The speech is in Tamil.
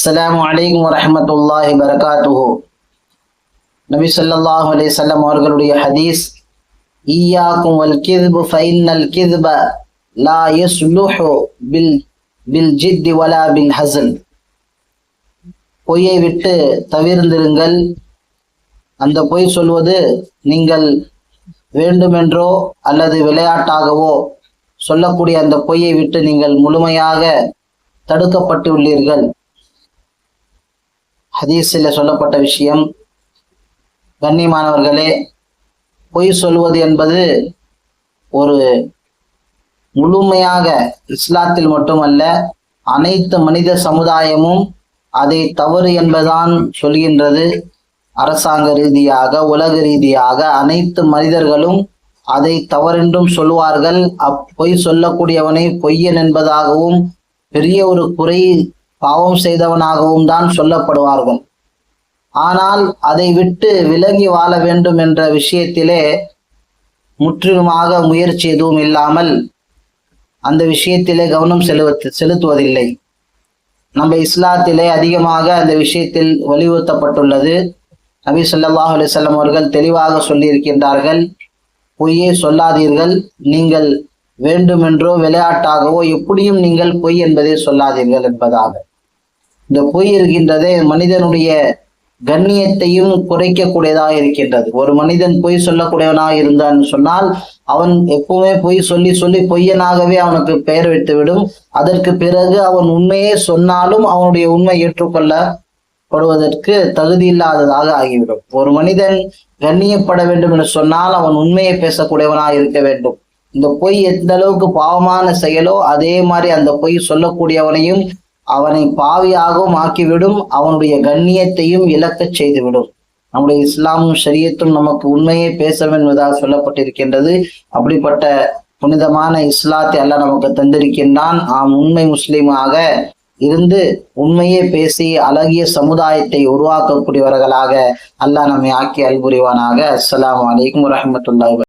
அஸ்ஸலாமு அலைக்கும் வரஹ்மத்துல்லாஹி வபரகாத்துஹு. நபி ஸல்லல்லாஹு அலைஹி வஸல்லம் அவர்களுடைய ஹதீஸ், ஈயாக்கும் வல் கிذ்பு ஃபஇன்னல் கிذ்ப லா யஸ்லுஹு பில் ஜித்தி வலா பில் ஹஸன். பொய்யை விட்டு தவிர்ந்திருங்கள். அந்த பொய் சொல்வது நீங்கள் வேண்டுமென்றோ அல்லது விளையாட்டாகவோ சொல்லக்கூடிய அந்த பொய்யை விட்டு நீங்கள் முழுமையாக தடுக்கப்பட்டு உள்ளீர்கள். ஹதீஸில் சொல்லப்பட்ட விஷயம், கண்ணியமானவர்களே, பொய் சொல்வது என்பது ஒரு முழுமையாக இஸ்லாத்தில் மட்டுமல்ல, அனைத்து மனித சமுதாயமும் அதை தவறு என்பதான் சொல்கின்றது. அரசாங்க ரீதியாக, உலக ரீதியாக அனைத்து மனிதர்களும் அதை தவறென்றும் சொல்வார்கள். பொய் சொல்லக்கூடியவனை பொய்யன் என்பதாகவும் பெரிய ஒரு குறை பாவம் செய்தவனாகவும் தான் சொல்லப்படுவார்கள். ஆனால் அதை விட்டு விலகி வாழ வேண்டும் என்ற விஷயத்திலே முற்றிலுமாக முயற்சி எதுவும் இல்லாமல் அந்த விஷயத்திலே கவனம் செலுத்துவதில்லை. நம்ம இஸ்லாத்திலே அதிகமாக அந்த விஷயத்தில் வலியுறுத்தப்பட்டுள்ளது. நபி ஸல்லல்லாஹு அலைஹி வஸல்லம் அவர்கள் தெளிவாக சொல்லியிருக்கின்றார்கள், பொய்யே சொல்லாதீர்கள். நீங்கள் வேண்டுமென்றோ விளையாட்டாகவோ எப்படியும் நீங்கள் பொய் என்பதை சொல்லாதீர்கள் என்பதாக. இந்த பொய் இருக்கின்றதே மனிதனுடைய கண்ணியத்தையும் குறைக்கக்கூடியதாக இருக்கின்றது. ஒரு மனிதன் பொய் சொல்லக்கூடியவனாக இருந்தான்னு சொன்னால் அவன் எப்பவுமே பொய் சொல்லி சொல்லி பொய்யனாகவே அவனுக்கு பெயர் வைத்துவிடும். அதற்கு பிறகு அவன் உண்மையே சொன்னாலும் அவனுடைய உண்மை ஏற்றுக்கொள்ளப்படுவதற்கு தகுதி இல்லாததாக ஆகிவிடும். ஒரு மனிதன் கண்ணியப்பட வேண்டும் என்று சொன்னால் அவன் உண்மையை பேசக்கூடியவனாக இருக்க வேண்டும். இந்த பொய் எந்த அளவுக்கு பாவமான செயலோ அதே மாதிரி அந்த பொய் சொல்லக்கூடியவனையும் அவனை பாவியாகவும் ஆக்கிவிடும், அவனுடைய கண்ணியத்தையும் இழக்கச் செய்துவிடும். நம்முடைய இஸ்லாமும் ஷரியத்தும் நமக்கு உண்மையை பேச என்பதாக சொல்லப்பட்டிருக்கின்றது. அப்படிப்பட்ட புனிதமான இஸ்லாத்தை அல்லாஹ் நமக்கு தந்திருக்கின்றான். நாம் உண்மை முஸ்லீமாக இருந்து உண்மையே பேசி அழகிய சமுதாயத்தை உருவாக்கக்கூடியவர்களாக அல்லாஹ் நம்மை ஆக்கி அல்புரிவானாக. அஸ்ஸலாமு அலைக்கும் வரஹ்மத்துல்லாஹி.